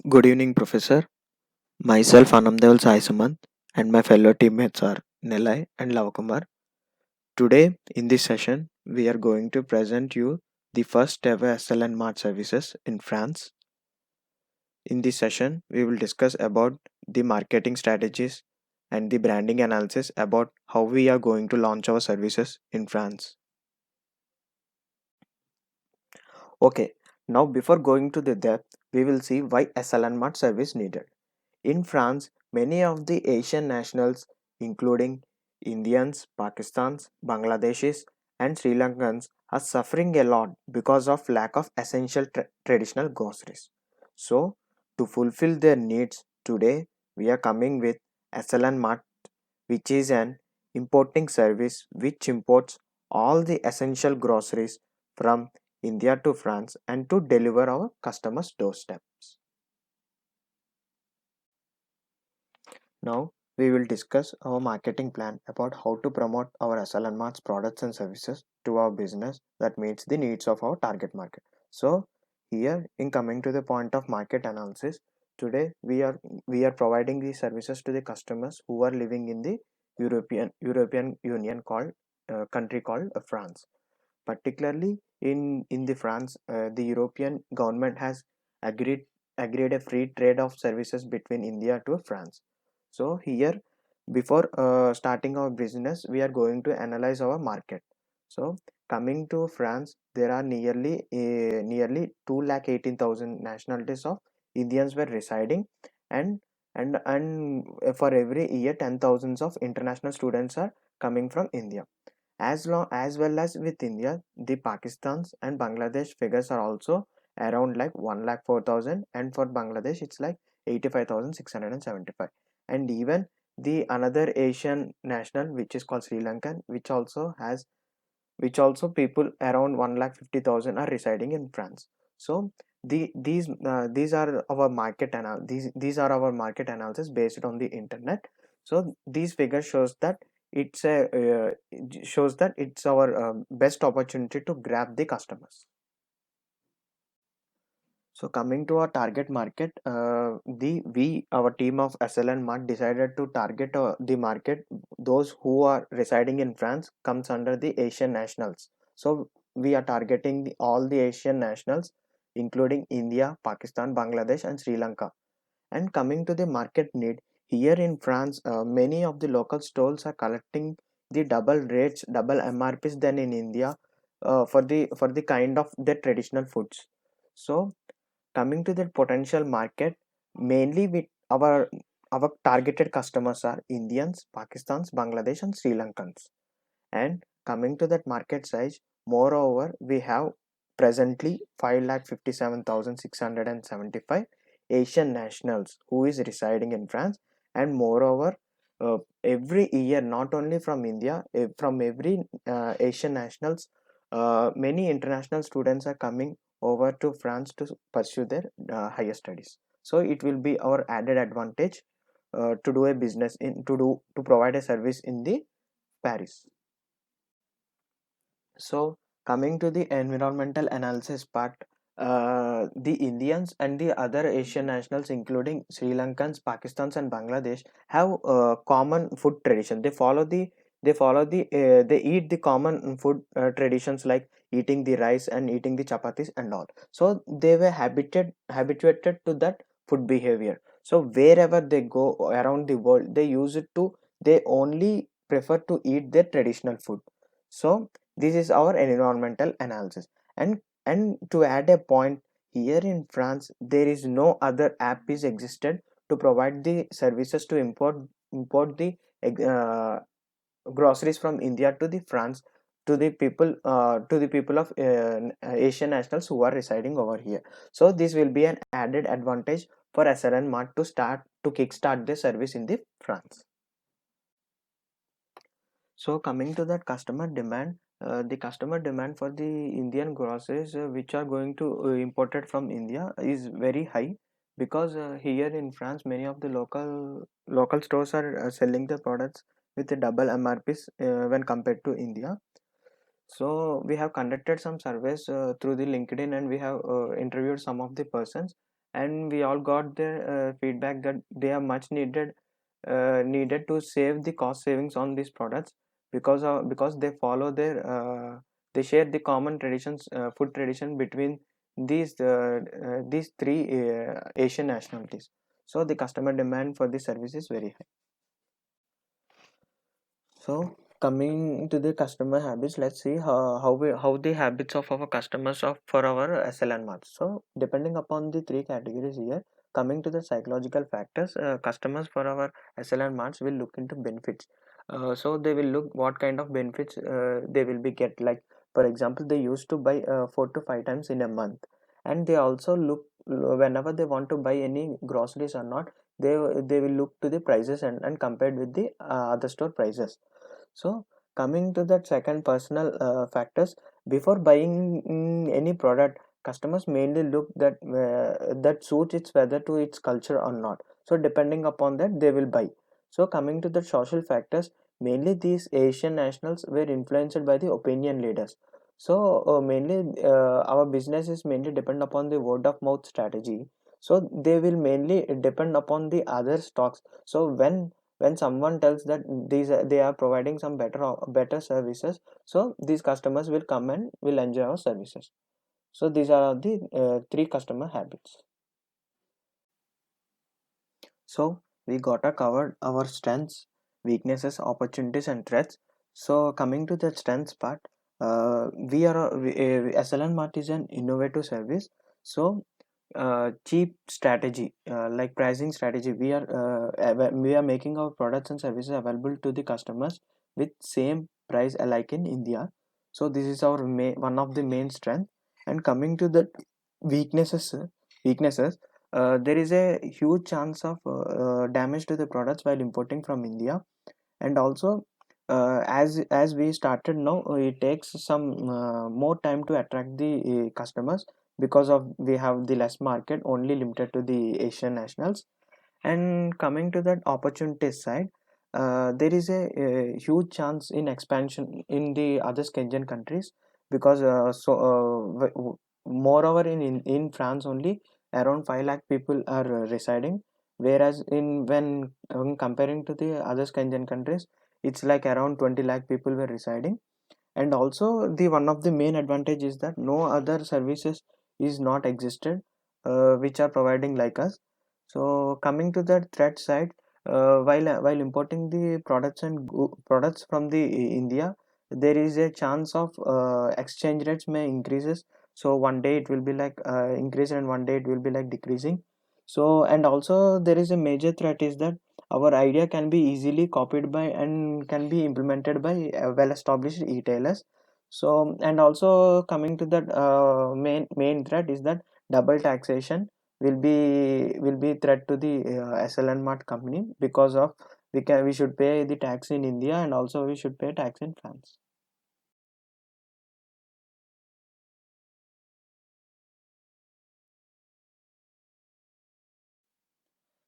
Good evening, Professor. Myself Anamdeval Sai Sumant and my fellow teammates are Nelai and Lavakumar. Today, in this session, we are going to present you the first ever SLN Mart services in France. In this session, we will discuss about the marketing strategies and the branding analysis about how we are going to launch our services in France. Okay, now before going to the depth, we will see why SLN Mart service needed. In France, many of the Asian nationals, including Indians, Pakistans, Bangladeshis, and Sri Lankans, are suffering a lot because of lack of essential traditional groceries. So, to fulfill their needs, today we are coming with SLN Mart, which is an importing service which imports all the essential groceries from India to France and to deliver our customers' doorsteps. Now, we will discuss our marketing plan about how to promote our SLN Mart's products and services to our business that meets the needs of our target market. So, here in coming to the point of market analysis, today we are providing these services to the customers who are living in the European Union called country called France. Particularly in the France, the European government has agreed agreed a free trade of services between India to France. So here, before starting our business, we are going to analyze our market. So coming to France, there are nearly 2,18,000 nationalities of Indians were residing, and for every year 10,000s of international students are coming from India. As well as with India, the Pakistan's and Bangladesh figures are also around like 1,04,000, and for Bangladesh it's like 85,675. And even the another Asian national which is called Sri Lankan, which also people around 1,50,000 are residing in France. So these are our these are our market analysis based on the internet. So these figures shows that it's our best opportunity to grab the customers. So coming to our target market, the we our team of SLN Mart decided to target the market. Those who are residing in France comes under the Asian nationals. So we are targeting all the Asian nationals, including India, Pakistan, Bangladesh, and Sri Lanka. And coming to the market need, here in France, many of the local stalls are collecting the double rates, double MRPs than in India for the kind of their traditional foods. So coming to the potential market, mainly with our targeted customers are Indians, Pakistans, Bangladesh, and Sri Lankans. And coming to that market size, moreover, we have presently 5,57,675 Asian nationals who is residing in France. And moreover, every year, not only from India, from every Asian nationals, many international students are coming over to France to pursue their higher studies. So it will be our added advantage to do a business in to provide a service in the Paris. So coming to the environmental analysis part, the Indians and the other Asian nationals, including Sri Lankans, Pakistans, and Bangladesh, have common food tradition. They eat the common food traditions like eating the rice and eating the chapatis and all. So they were habituated to that food behavior. So wherever they go around the world, they only prefer to eat their traditional food. So this is our environmental analysis. And to add a point, here in France there is no other app is existed to provide the services to import the uh, groceries from India to the France to the people of Asian nationals who are residing over here. So this will be an added advantage for SRN Mart to kickstart the service in the France. So coming to that customer demand, the customer demand for the Indian groceries which are going to imported from India is very high, because here in France many of the local stores are selling the products with a double MRPs when compared to India. So we have conducted some surveys through the LinkedIn, and we have interviewed some of the persons, and we all got their feedback that they are much needed to save the cost savings on these products, because they follow their they share the common traditions, food tradition between these three Asian nationalities. So the customer demand for this service is very high. So coming to the customer habits, let's see how the habits of our customers of for our SLN marts. So depending upon the three categories here, coming to the psychological factors, customers for our SLN marts will look into benefits. So they will look what kind of benefits they will be get. Like for example, they used to buy 4 to 5 times in a month, and they also look whenever they want to buy any groceries or not, they will look to the prices and compared with the other store prices. So coming to that second, personal factors, before buying any product, customers mainly look that suits its whether to its culture or not. So depending upon that, they will buy. So coming to the social factors, mainly these Asian nationals were influenced by the opinion leaders. So mainly our business is mainly depend upon the word of mouth strategy. So they will mainly depend upon the other stocks. So when someone tells that they are providing some better services, so these customers will come and will enjoy our services. So these are the three customer habits. So we gotta cover our strengths, weaknesses, opportunities, and threats. So coming to the strengths part, SLN Mart is an innovative service. So cheap strategy, like pricing strategy, we are making our products and services available to the customers with same price alike in India. So this is our one of the main strength. And coming to the weaknesses, weaknesses, there is a huge chance of damage to the products while importing from India. And also as we started now, it takes some more time to attract the customers, because of we have the less market only limited to the Asian nationals. And coming to that opportunity side, there is a huge chance in expansion in the other Scandinavian countries, because moreover in France only around 5 lakh people are residing, whereas in when comparing to the other Scandinavian countries, it's like around 20 lakh people were residing. And also the one of the main advantage is that no other services is not existed which are providing like us. So coming to the threat side, while importing the products from the India, there is a chance of exchange rates may increases. So one day it will be like increase and one day it will be like decreasing. So and also there is a major threat is that our idea can be easily copied by and can be implemented by well established retailers. So and also coming to that main threat is that double taxation will be threat to the SLN Mart company, because of we should pay the tax in India and also we should pay tax in France.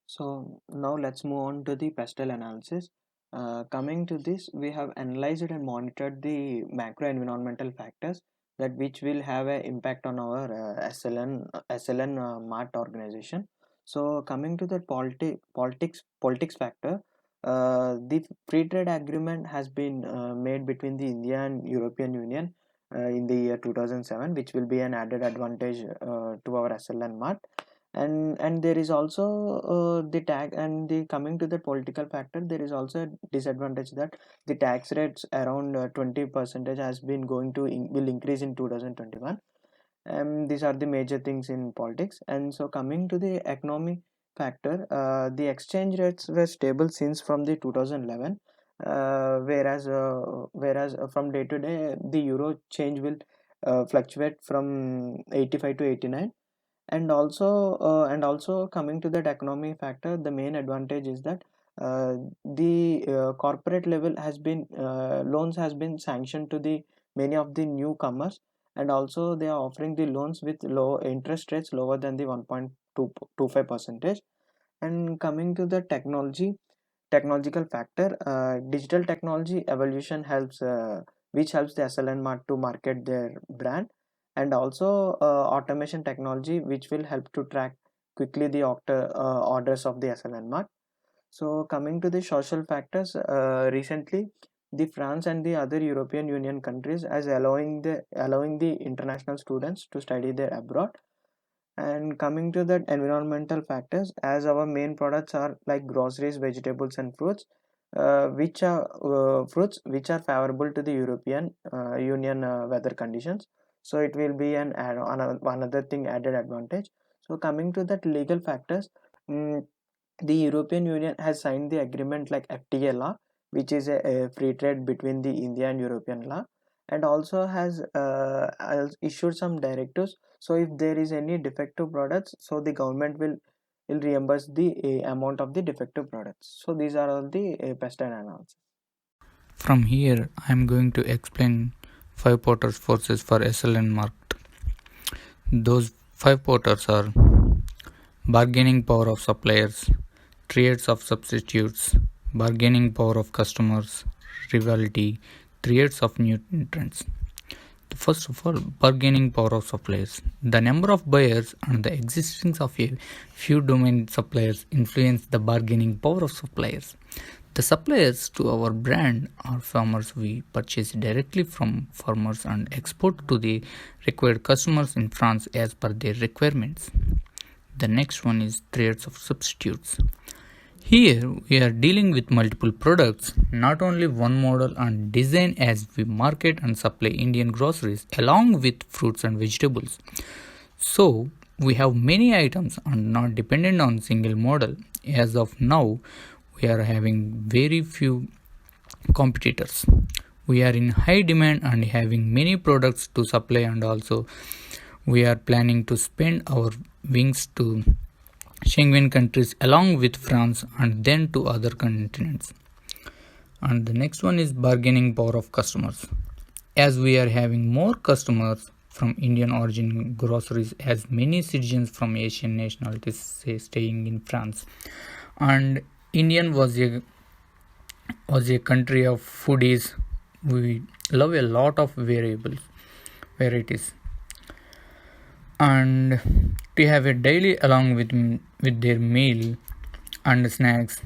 So now let's move on to the pestle analysis. Coming to this, we have analyzed and monitored the macro environmental factors that which will have an impact on our SLN Mart organization. So coming to the politics factor, the free trade agreement has been made between the India and European Union in the year 2007, which will be an added advantage to our SLN Mart. And there is also the tag and the coming to the political factor, there is also a disadvantage that the tax rates around 20 percentage has been going to will increase in 2021. These are the major things in politics. And so coming to the economic factor, the exchange rates were stable since from the 2011, whereas from day to day the euro change will fluctuate from 85 to 89. And also coming to that economy factor, the main advantage is that the corporate level has been loans has been sanctioned to the many of the newcomers, and also they are offering the loans with low interest rates lower than the 1.25 percentage. And coming to the technological factor, digital technology evolution helps which helps the SLN Mart to market their brand. And also automation technology which will help to track quickly the orders of the SLN Mart. So coming to the social factors, recently the France and the other European Union countries as allowing the international students to study there abroad. And coming to that environmental factors, as our main products are like groceries, vegetables, and fruits, which are favorable to the European Union weather conditions. So it will be another thing added advantage. So coming to that legal factors, mm, the European Union has signed the agreement like FTA law, which is a free trade between the India and European law, and also has issued some directives. So if there is any defective products, so the government will reimburse the amount of the defective products. So these are all the pesticide analysis. From here, I am going to explain 5 Porter's forces for SLN market. Those 5 Porters are bargaining power of suppliers, triads of substitutes, bargaining power of customers, rivalry, triads of new entrants. First of all, bargaining power of suppliers. The number of buyers and the existence of a few domain suppliers influence the bargaining power of suppliers. The suppliers to our brand are farmers. We purchase directly from farmers and export to the required customers in France as per their requirements. The next one is trades of substitutes. Here we are dealing with multiple products, not only one model and design, as we market and supply Indian groceries along with fruits and vegetables. So we have many items and not dependent on single model. As of now, we are having very few competitors. We are in high demand and having many products to supply, and also we are planning to spend our wings to Schengen countries along with France and then to other continents. And the next one is bargaining power of customers. As we are having more customers from Indian origin groceries, as many citizens from Asian nationalities say staying in France, and Indian was a country of foodies. We love a lot of varieties, and to have a daily along with their meal and snacks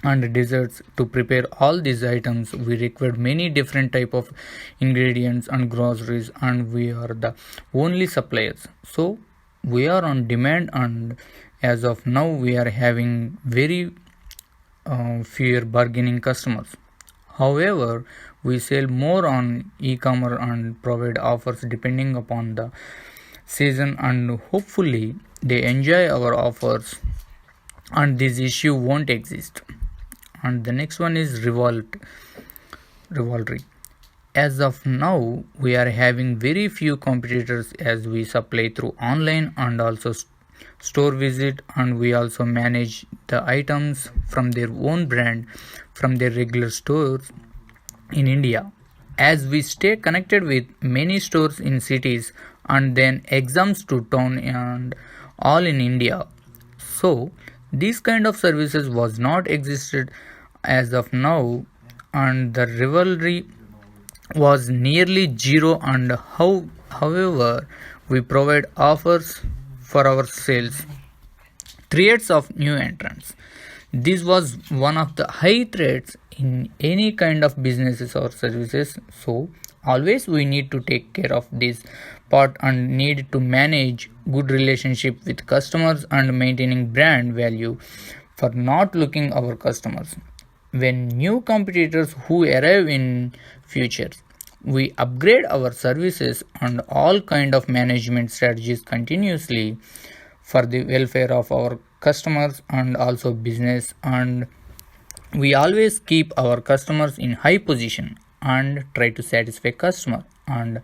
and desserts. To prepare all these items, we require many different type of ingredients and groceries, and we are the only suppliers, so we are on demand. And as of now, we are having very fewer bargaining customers. However, we sell more on e-commerce and provide offers depending upon the season, and hopefully they enjoy our offers and this issue won't exist. And the next one is rivalry. As of now, we are having very few competitors, as we supply through online and also store visit, and we also manage the items from their own brand from their regular stores in India. As we stay connected with many stores in cities and then exams to town and all in India. So these kind of services was not existed as of now, and the rivalry was nearly zero. And however, we provide offers for our sales, threats of new entrants. This was one of the high threats in any kind of businesses or services. So always we need to take care of this part and need to manage good relationship with customers and maintaining brand value for not looking our customers. When new competitors who arrive in future, we upgrade our services and all kind of management strategies continuously for the welfare of our customers and also business. And we always keep our customers in high position and try to satisfy customer and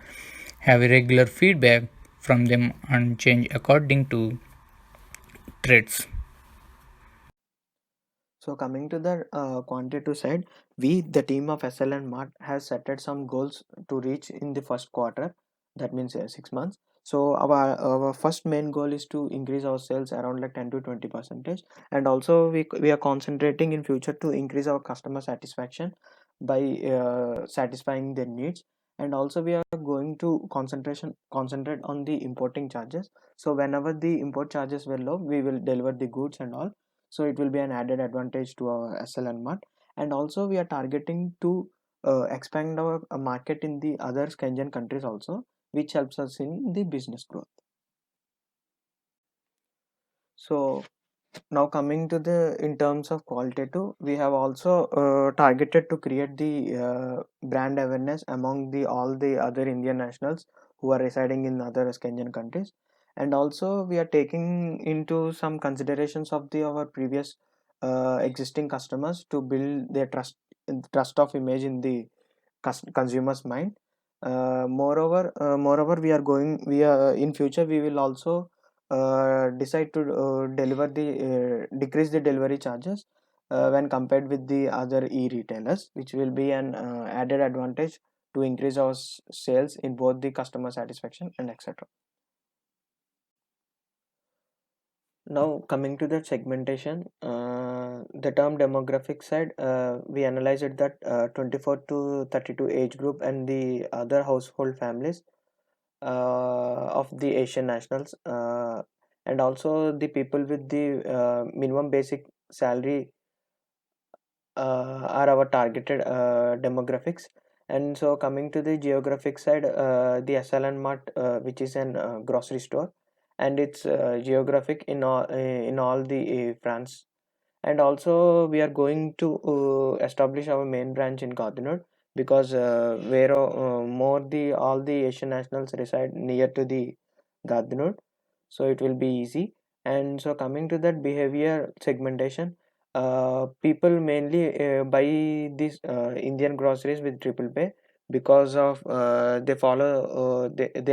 have a regular feedback from them and change according to threats. So coming to the quantitative side, we, the team of SLN Mart, has set some goals to reach in the first quarter. That means 6 months. So our first main goal is to increase our sales around like 10 to 20%, and also we are concentrating in future to increase our customer satisfaction by satisfying their needs. And also we are going to concentrate on the importing charges. So whenever the import charges were low, we will deliver the goods and all, so it will be an added advantage to our SLN Mart. And also we are targeting to expand our market in the other Scandinavian countries also, which helps us in the business growth. So now coming to the in terms of qualitative, we have also targeted to create the brand awareness among the all the other Indian nationals who are residing in other Scandinavian countries. And also we are taking into some considerations of the our previous existing customers to build their trust of image in the consumers mind. Moreover, we are in future we will also decide to deliver the decrease the delivery charges when compared with the other e-retailers, which will be an added advantage to increase our sales in both the customer satisfaction and etc. Now coming to the segmentation, the term demographic side, we analyzed that 24 to 32 age group and the other household families of the Asian nationals, and also the people with the minimum basic salary are our targeted demographics. And so coming to the geographic side, the SLN Mart, which is an grocery store, and it's geographic in all the France. And also we are going to establish our main branch in Gandhinod, because where more the all the Asian nationals reside near to the Gandhinod, so it will be easy. And so coming to that behavior segmentation, people mainly buy these Indian groceries with triple pay, because of they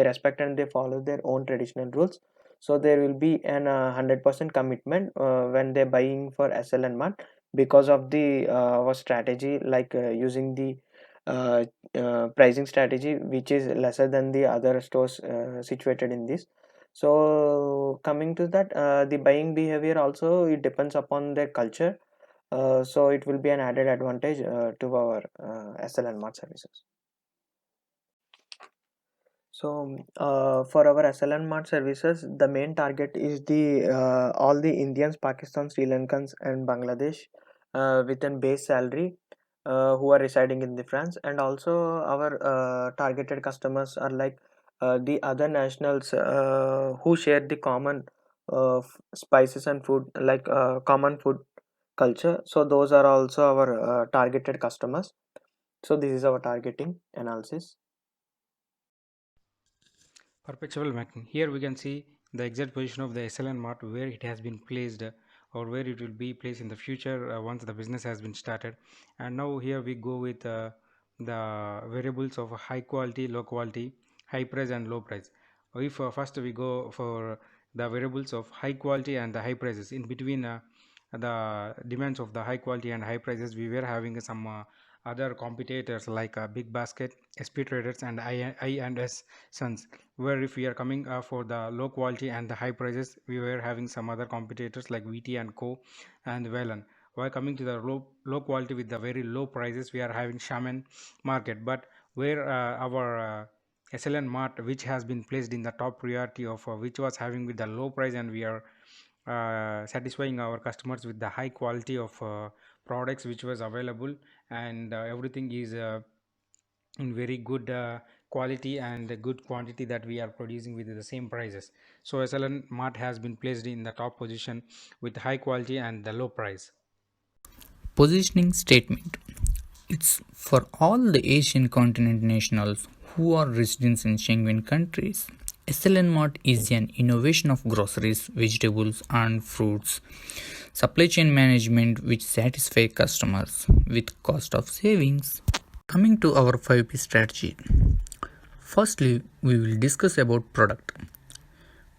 respect and they follow their own traditional rules. So there will be an 100% commitment when they're buying for SLN Mart, because of the our strategy, like using the uh, pricing strategy which is lesser than the other stores situated in this. So coming to that, the buying behavior also, it depends upon their culture, so it will be an added advantage to our SLN Mart services. So for our SLN Mart services, the main target is the all the Indians, Pakistan, Sri Lankans, and Bangladesh with an base salary who are residing in the France. And also our targeted customers are like the other nationals who share the common spices and food, like common food culture. So those are also our targeted customers. So this is our targeting analysis. Perpetual mapping. Here we can see the exact position of the SLN Mart, where it has been placed, or where it will be placed in the future once the business has been started. And now here we go with the variables of high quality, low quality, high price and low price. If first we go for the variables of high quality and the high prices, in between the demands of the high quality and high prices, we were having some other competitors like Big Basket, SP Traders and I&S Sons, where if we are coming for the low quality and the high prices, we were having some other competitors like VT and Co and Valen. While coming to the low quality with the very low prices, we are having Shaman Market. But where our SLN Mart, which has been placed in the top priority of which was having with the low price, and we are satisfying our customers with the high quality of products which was available, and everything is in very good quality and a good quantity that we are producing with the same prices. So SLN Mart has been placed in the top position with high quality and the low price. Positioning statement. It's for all the Asian continent nationals who are residents in Schengen countries. SLN Mart is an innovation of groceries, vegetables, and fruits supply chain management which satisfy customers with cost of savings. Coming to our 5P strategy. Firstly, we will discuss about product.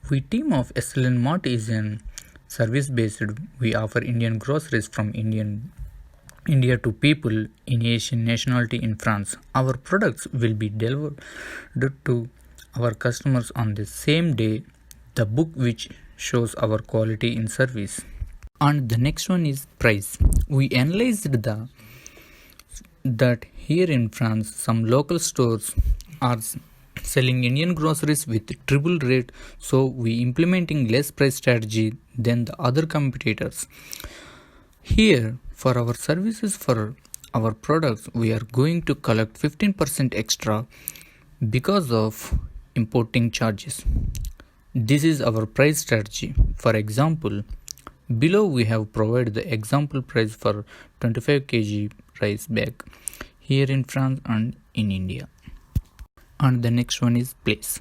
We team of SLN Mart is an service based. We offer Indian groceries from India to people in Asian nationality in France. Our products will be delivered to our customers on the same day. The book which shows our quality in service. And the next one is price. We analyzed the that here in France, some local stores are selling Indian groceries with triple rate, so we implementing less price strategy than the other competitors. Here, for our services for our products, we are going to collect 15% extra because of importing charges. This is our price strategy. For example, below we have provided the example price for 25 kg rice bag here in France and in India. And the next one is place.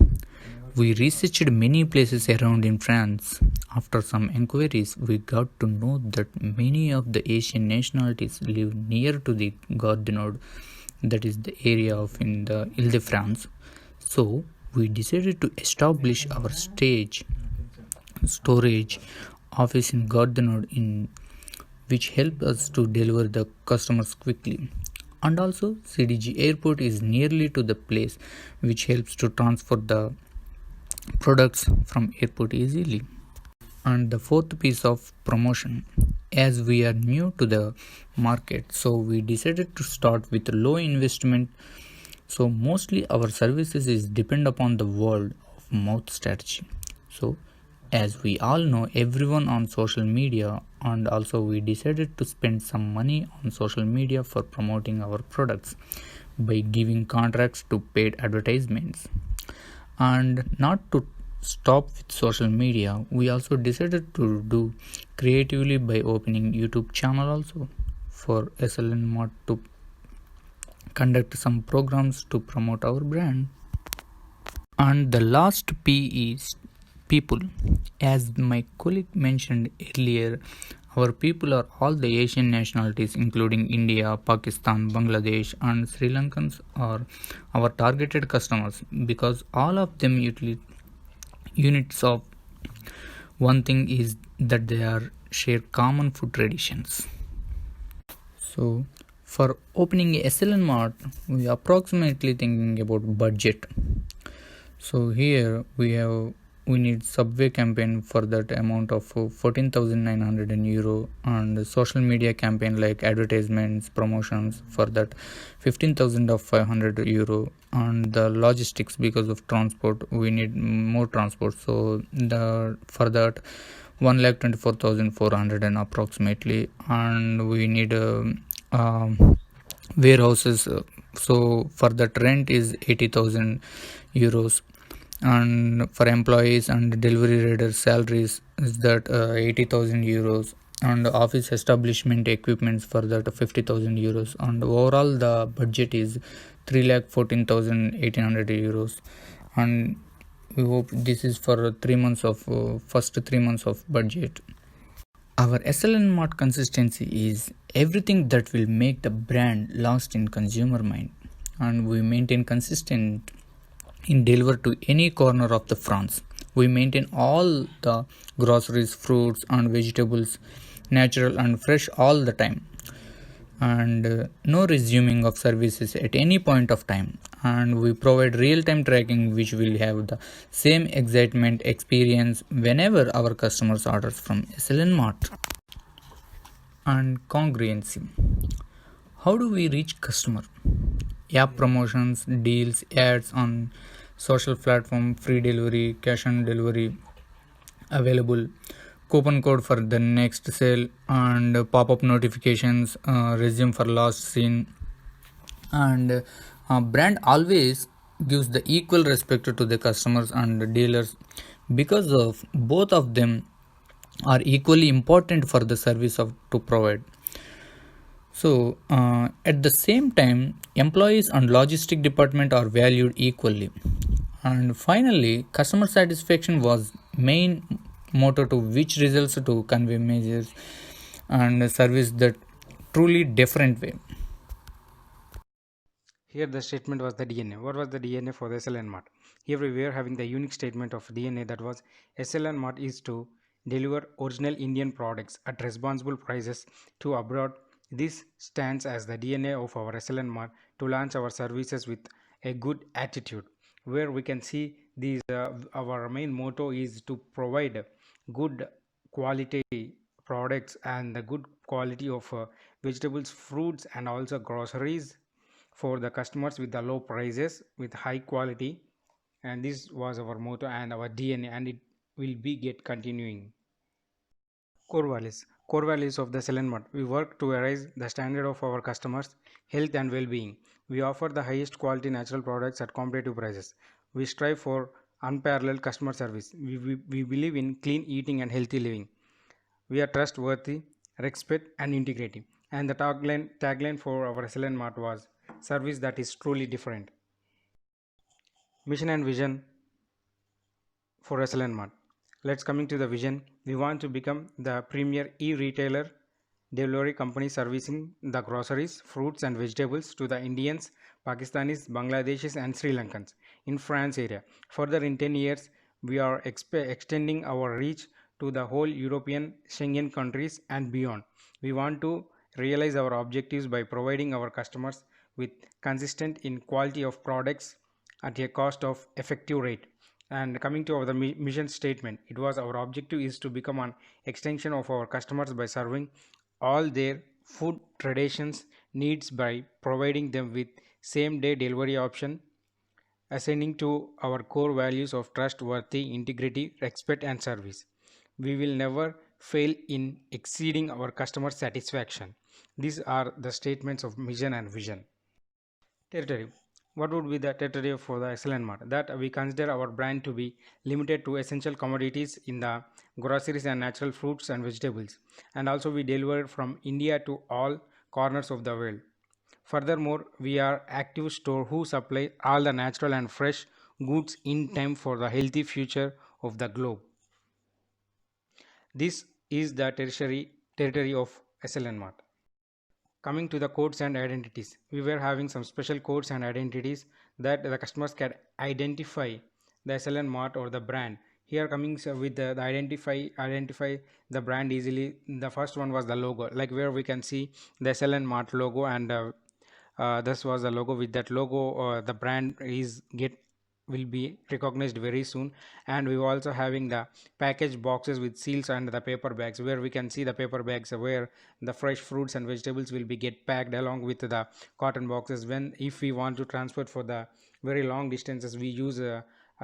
We researched many places around in France. After some inquiries, we got to know that many of the Asian nationalities live near to the Gare du Nord, that is the area of in the Ile-de-France. So we decided to establish our storage office in Gare du Nord, in which help us to deliver the customers quickly. And also CDG airport is nearly to the place, which helps to transfer the products from airport easily. And the fourth piece of promotion, as we are new to the market, so we decided to start with low investment. So mostly our services is depend upon the word of mouth strategy. So as we all know everyone on social media, and also we decided to spend some money on social media for promoting our products by giving contracts to paid advertisements. And not to stop with social media, we also decided to do creatively by opening YouTube channel also for SLN Mart to conduct some programs to promote our brand. And the last P is people. As my colleague mentioned earlier, our people are all the Asian nationalities, including India, Pakistan, Bangladesh, and Sri Lankans are our targeted customers, because all of them units of one thing is that they are share common food traditions. So for opening a SLN Mart, we are approximately thinking about budget. So here we need Subway campaign for that amount of 14,900 euro, and social media campaign like advertisements, promotions for that 15,000 of 500 euro, and the logistics because of transport we need more transport. So the for that 1,24,400 and approximately, and we need warehouses. So for that rent is 80,000 euros, and for employees and delivery riders salaries is that 80,000 euros, and office establishment equipments for that 50,000 euros, and overall the budget is 3,14,800 euros. And we hope this is for 3 months of first 3 months of budget. Our SLN Mart consistency is everything that will make the brand last in consumer mind, and we maintain consistent in deliver to any corner of the France. We maintain all the groceries, fruits and vegetables, natural and fresh all the time, and no resuming of services at any point of time. And we provide real-time tracking, which will have the same excitement experience whenever our customers orders from SLN Mart. And congruency. How do we reach customer? App promotions, deals, ads on social platform, free delivery, cash on delivery available, coupon code for the next sale, and pop-up notifications, resume for last seen. And brand always gives the equal respect to the customers and dealers, because of both of them are equally important for the service of to provide. So at the same time, employees and logistic department are valued equally. And finally, customer satisfaction was main motto to which results to convey measures and service that truly different way. Here the statement was the DNA. What was the DNA for the SLN Mart? Here we were having the unique statement of DNA, that was SLN Mart is to deliver original Indian products at responsible prices to abroad. This stands as the DNA of our SLN Mart to launch our services with a good attitude. Where we can see these our main motto is to provide good quality products and the good quality of vegetables, fruits, and also groceries for the customers with the low prices with high quality. And this was our motto and our DNA, and it will be get continuing. Core values of the Excellent Mart. We work to raise the standard of our customers' health and well-being. We offer the highest quality natural products at competitive prices. We strive for unparalleled customer service. We believe in clean eating and healthy living. We are trustworthy, respect, and integrity. And the tagline for our Excellent Mart was service that is truly different. Mission and vision for Excellent Mart. Let's coming to the vision. We want to become the premier e-retailer delivery company servicing the groceries, fruits and vegetables to the Indians, Pakistanis, Bangladeshis and Sri Lankans in France area. Further in 10 years, we are extending our reach to the whole European Schengen countries and beyond. We want to realize our objectives by providing our customers with consistent in quality of products at a cost of effective rate. And coming to our mission statement, it was our objective is to become an extension of our customers by serving all their food traditions needs by providing them with same day delivery option, assigning to our core values of trustworthy, integrity, respect and service. We will never fail in exceeding our customer satisfaction. These are the statements of mission and vision. Territory. What would be the territory for the Excellent Mart? That we consider our brand to be limited to essential commodities in the groceries and natural fruits and vegetables, and also we deliver from India to all corners of the world. Furthermore, we are active store who supply all the natural and fresh goods in time for the healthy future of the globe. This is the territory of Excellent Mart. Coming to the codes and identities, we were having some special codes and identities that the customers can identify the Excellent Mart or the brand. Here coming with the identify the brand easily. The first one was the logo, like where we can see the Excellent Mart logo, and this was the logo. With that logo, the brand is will be recognized very soon. And we were also having the package boxes with seals and the paper bags, where we can see the paper bags where the fresh fruits and vegetables will be get packed along with the cotton boxes. When if we want to transport for the very long distances, we use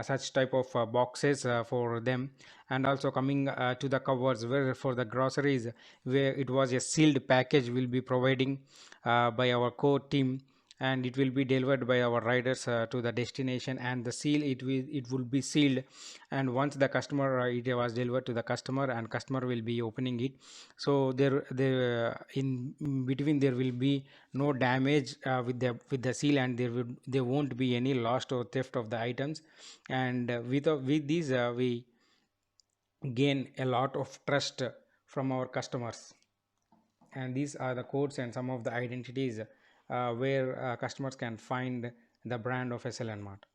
such type of boxes for them. And also coming to the covers, where for the groceries, where it was a sealed package will be providing by our core team, and it will be delivered by our riders to the destination, and the seal it will be sealed. And once the customer it was delivered to the customer, and customer will be opening it, so there in between there will be no damage with the seal, and there won't be any lost or theft of the items. And with these we gain a lot of trust from our customers. And these are the codes and some of the identities where customers can find the brand of Excellent Mart.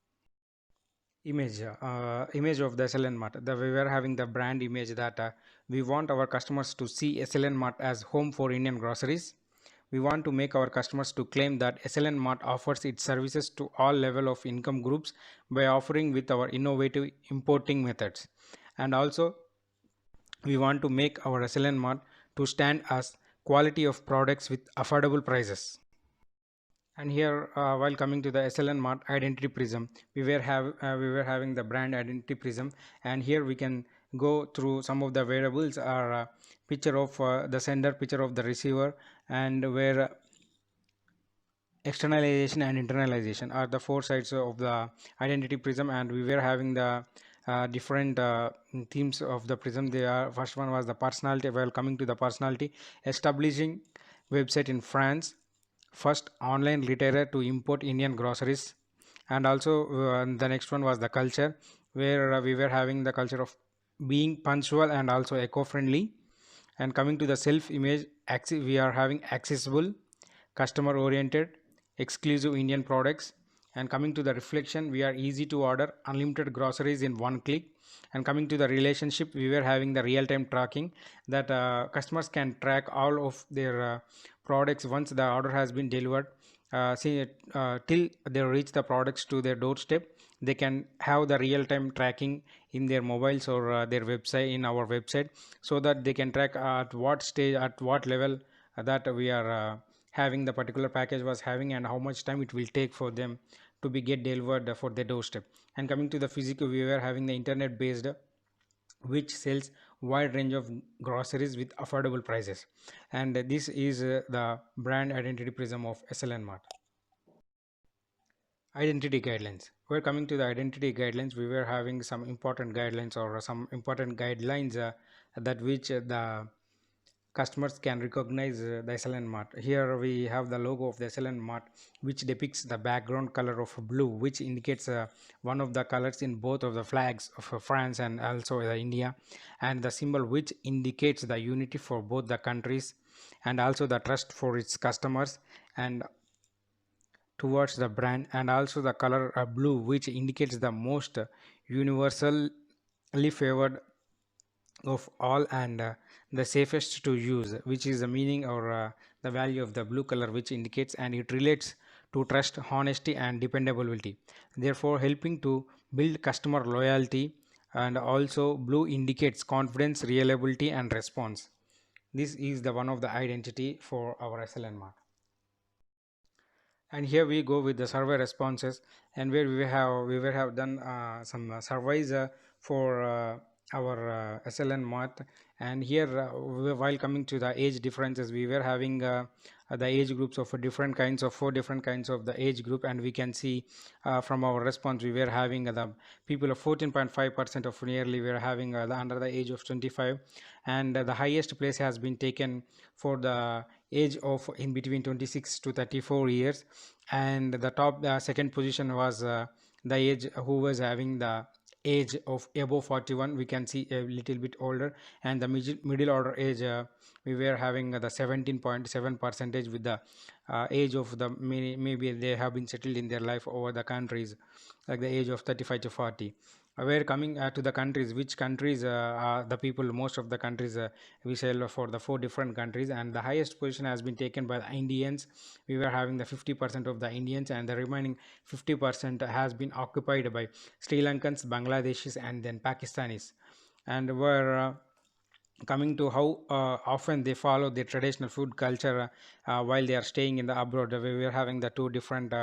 Image of the Excellent Mart. We were having the brand image that we want our customers to see Excellent Mart as home for Indian groceries. We want to make our customers to claim that Excellent Mart offers its services to all level of income groups by offering with our innovative importing methods. And also we want to make our Excellent Mart to stand as quality of products with affordable prices. And here while coming to the Excellent Mart identity prism, we were having the brand identity prism. And here we can go through some of the variables are picture of the sender, picture of the receiver, and where externalization and internalization are the four sides of the identity prism. And we were having the different themes of the prism. They are, first one was the personality. While coming to the personality, establishing website in France, first online retailer to import Indian groceries. And also the next one was the culture, where we were having the culture of being punctual and also eco-friendly. And coming to the self image, we are having accessible, customer oriented, exclusive Indian products. And coming to the reflection, we are easy to order unlimited groceries in one click. And coming to the relationship, we were having the real-time tracking, that customers can track all of their products once the order has been delivered, till they reach the products to their doorstep. they can have the real-time tracking in their mobiles or their website, in our website, so that they can track at what stage, at what level that we are having the particular package was having, and how much time it will take for them to be get delivered for their doorstep. And coming to the physical, we were having the internet based, which sells wide range of groceries with affordable prices. And this is the brand identity prism of SLN Mart. Identity guidelines. We're coming to the identity guidelines. We were having some important guidelines, or some important guidelines that which the customers can recognize the SLN Mart. Here we have the logo of the SLN Mart, which depicts the background color of blue, which indicates one of the colors in both of the flags of France and also India, and the symbol which indicates the unity for both the countries, and also the trust for its customers and towards the brand, and also the color blue, which indicates the most universally favored of all, and the safest to use, which is the meaning, or the value of the blue color, which indicates, and it relates to trust, honesty and dependability, therefore helping to build customer loyalty. And also blue indicates confidence, reliability and response. This is the one of the identity for our SLN Mart. And here we go with the survey responses, and where we will have done some surveys for our SLN Mart. And here while coming to the age differences, we were having the age groups of different kinds of 4 different kinds of the age group, and we can see from our response we were having the people of 14.5% of nearly we are having the under the age of 25, and the highest place has been taken for the age of in between 26 to 34 years, and the top second position was the age who was having the age of above 41, we can see a little bit older, and the middle order age we were having the 17.7 percentage with the age of the maybe they have been settled in their life over the countries, like the age of 35 to 40. We're coming to the countries, which countries are the people, most of the countries we sell for the 4 different countries, and the highest position has been taken by the Indians. We were having the 50% of the Indians, and the remaining 50% has been occupied by Sri Lankans, Bangladeshis and then Pakistanis. And we're coming to how often they follow the traditional food culture while they are staying in the abroad. We were having the 2 different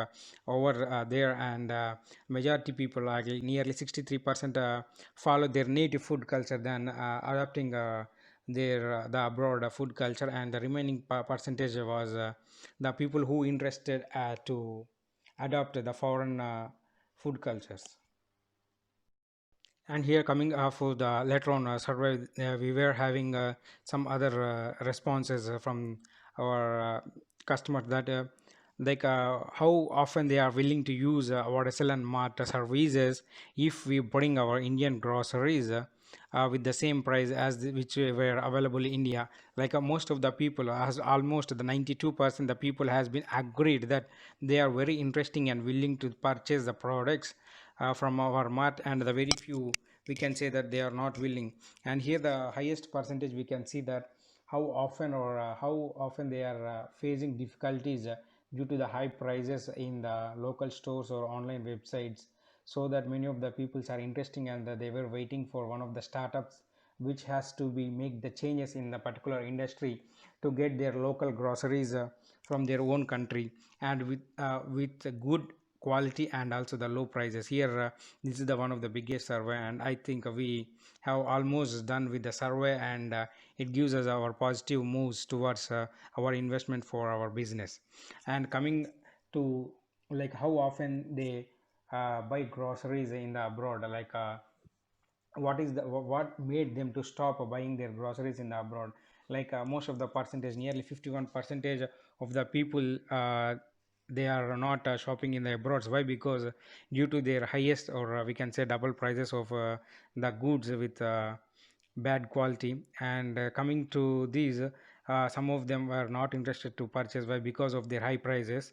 over there, and majority people, like nearly 63% follow their native food culture than adopting their the abroad food culture, and the remaining percentage was the people who interested to adopt the foreign food cultures. And here coming for the later on survey, we were having some other responses from our customers, that like how often they are willing to use our SLN Mart services if we bring our Indian groceries with the same price as which were available in India. Like most of the people, has almost the 92% the people has been agreed that they are very interesting and willing to purchase the products from our mart, and the very few we can say that they are not willing. And here the highest percentage we can see that how often, or how often they are facing difficulties due to the high prices in the local stores or online websites, so that many of the peoples are interesting, and they were waiting for one of the startups which has to be make the changes in the particular industry to get their local groceries from their own country, and with a good quality and also the low prices. Here this is the one of the biggest survey, and I think we have almost done with the survey, and it gives us our positive moves towards our investment for our business. And coming to like how often they buy groceries in the abroad, like what made them to stop buying their groceries in the abroad. Like most of the percentage, nearly 51 percentage of the people, they are not shopping in the abroad. Why? Because due to their highest, or we can say double prices of the goods with bad quality. And coming to these, some of them were not interested to purchase. Why? Because of their high prices.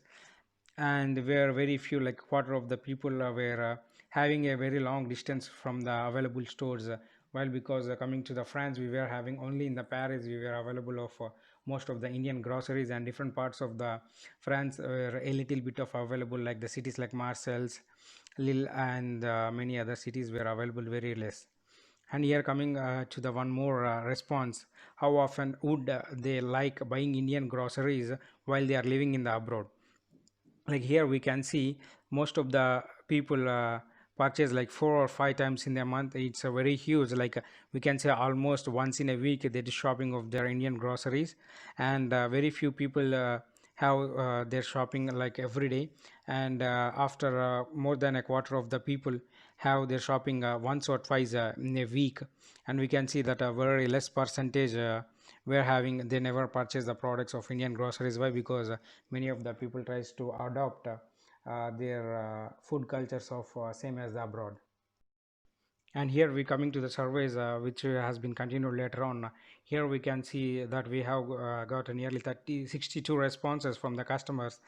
And where very few, like quarter of the people were having a very long distance from the available stores, while because coming to the France, we were having only in the Paris we were available of most of the Indian groceries, and different parts of the France were a little bit of available, like the cities like Marseilles Lille and many other cities were available very less. And here coming to the one more response, how often would they like buying Indian groceries while they are living in the abroad? Like here we can see most of the people purchase like 4 or 5 times in a month. It's a very huge, like we can say almost once in a week they do shopping of their Indian groceries. And very few people have their shopping like every day. And after more than a quarter of the people have their shopping once or twice in a week. And we can see that a very less percentage were having, they never purchase the products of Indian groceries. Why? Because many of the people tries to adopt their food cultures of same as the abroad. And here we coming to the surveys which has been continued later on. Here we can see that we have got nearly 62 responses from the customers.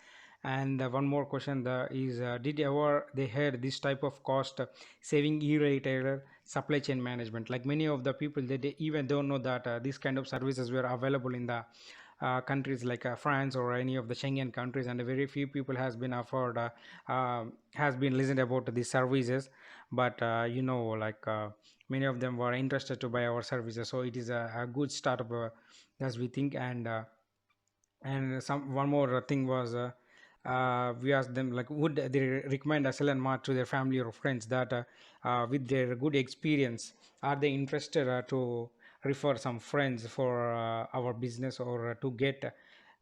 And one more question is did ever they had this type of cost saving e-retailer supply chain management? Like many of the people, they even don't know that these kind of services were available in the countries like France or any of the Schengen countries, and very few people has been afford has been listened about these services. But like many of them were interested to buy our services, so it is a good startup as we think. And some one more thing was we asked them like would they recommend SLN Mart to their family or friends that with their good experience, are they interested to refer some friends for our business, or to get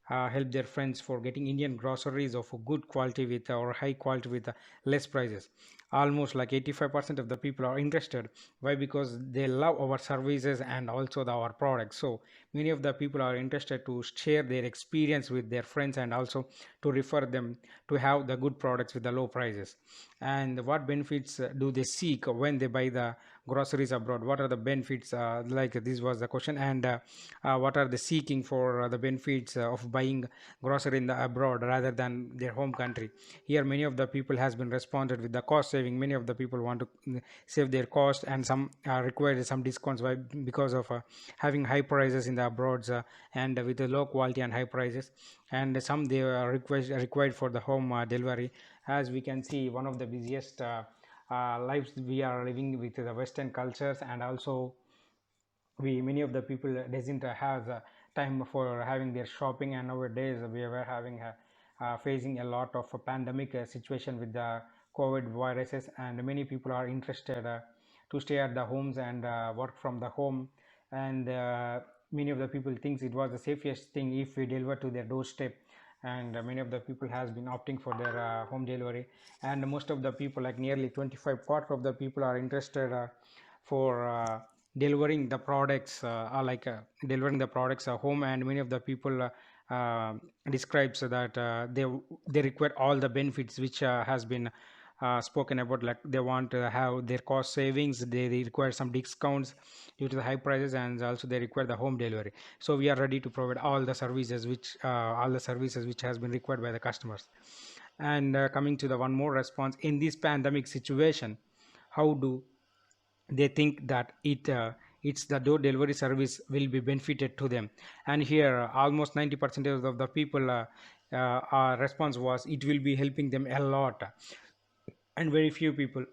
help their friends for getting Indian groceries of a good quality with or high quality with less prices. Almost like 85% of the people are interested. Why? Because they love our services and also our products. So many of the people are interested to share their experience with their friends and also to refer them to have the good products with the low prices. And what benefits do they seek when they buy the groceries abroad? What are the benefits, like this was the question. And what are they seeking for the benefits of buying grocery in the abroad rather than their home country? Here many of the people has been responded with the cost saving. Many of the people want to save their cost, and some required some discounts because of having high prices in the abroads, and with the low quality and high prices. And some they are required for the home delivery. As we can see, one of the busiest lives we are living with the Western cultures. And also we many of the people doesn't have time for having their shopping. And nowadays we were having facing a lot of a pandemic situation with the COVID viruses, and many people are interested to stay at the homes and work from the home. And many of the people thinks it was the safest thing if we deliver to their doorstep. And many of the people has been opting for their home delivery. And most of the people, like nearly 25 quarter of the people, are interested for delivering the products, delivering the products home. And many of the people describes that they require all the benefits which has been spoken about. Like they want to have their cost savings, they require some discounts due to the high prices, and also they require the home delivery. So we are ready to provide all the services which has been required by the customers. And coming to the one more response, in this pandemic situation, how do they think that it's the door delivery service will be benefited to them? And here almost 90% of the people response was it will be helping them a lot. And very few people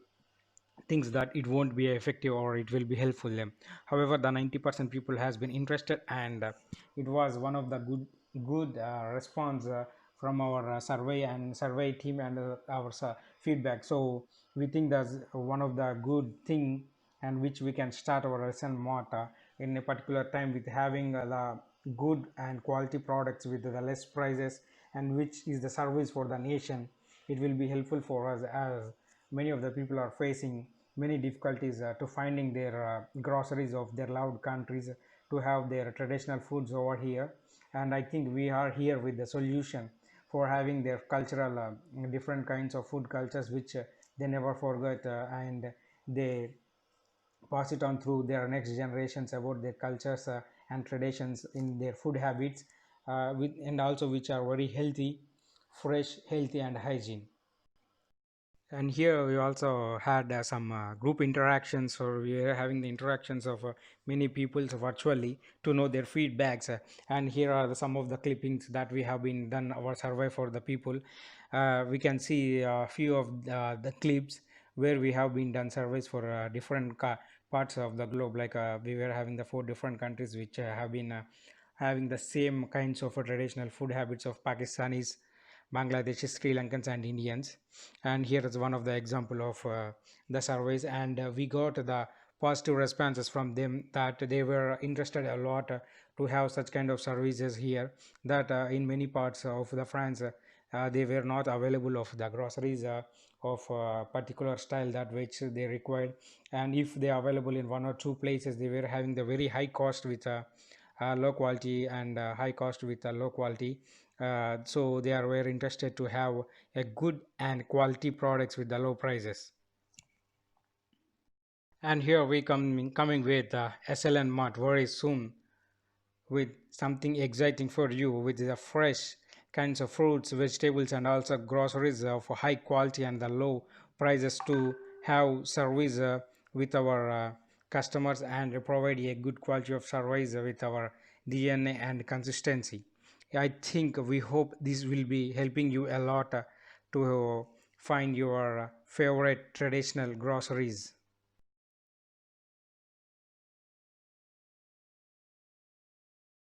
thinks that it won't be effective or it will be helpful them. However, the 90% people has been interested. And it was one of the good response from our survey and survey team and our feedback. So we think that's one of the good thing, and which we can start our lesson mart in a particular time with having the good and quality products with the less prices, and which is the service for the nation. It will be helpful for us, as many of the people are facing many difficulties to finding their groceries of their loved countries to have their traditional foods over here. And I think we are here with the solution for having their cultural different kinds of food cultures which they never forget, and they pass it on through their next generations about their cultures and traditions in their food habits, and also which are very healthy, fresh, healthy, and hygiene. And here we also had some group interactions, or we are having the interactions of many people virtually to know their feedbacks. And here are some of the clippings that we have been done our survey for the people. we can see a few of the clips where we have been done surveys for different parts of the globe. Like we were having the 4 different countries which have been having the same kinds of traditional food habits of Pakistanis, Bangladeshis, Sri Lankans, and Indians. And here is one of the example of the surveys, and we got the positive responses from them that they were interested a lot to have such kind of services here. That in many parts of the France, they were not available of the groceries of particular style that which they required, and if they are available in 1 or 2 places, they were having the very high cost with low quality, and high cost with low quality. So they are very interested to have a good and quality products with the low prices. And here we coming with SLN Mart very soon with something exciting for you with the fresh kinds of fruits, vegetables, and also groceries of high quality and the low prices to have service with our customers and provide a good quality of service with our DNA and consistency. I think we hope this will be helping you a lot to find your favorite traditional groceries.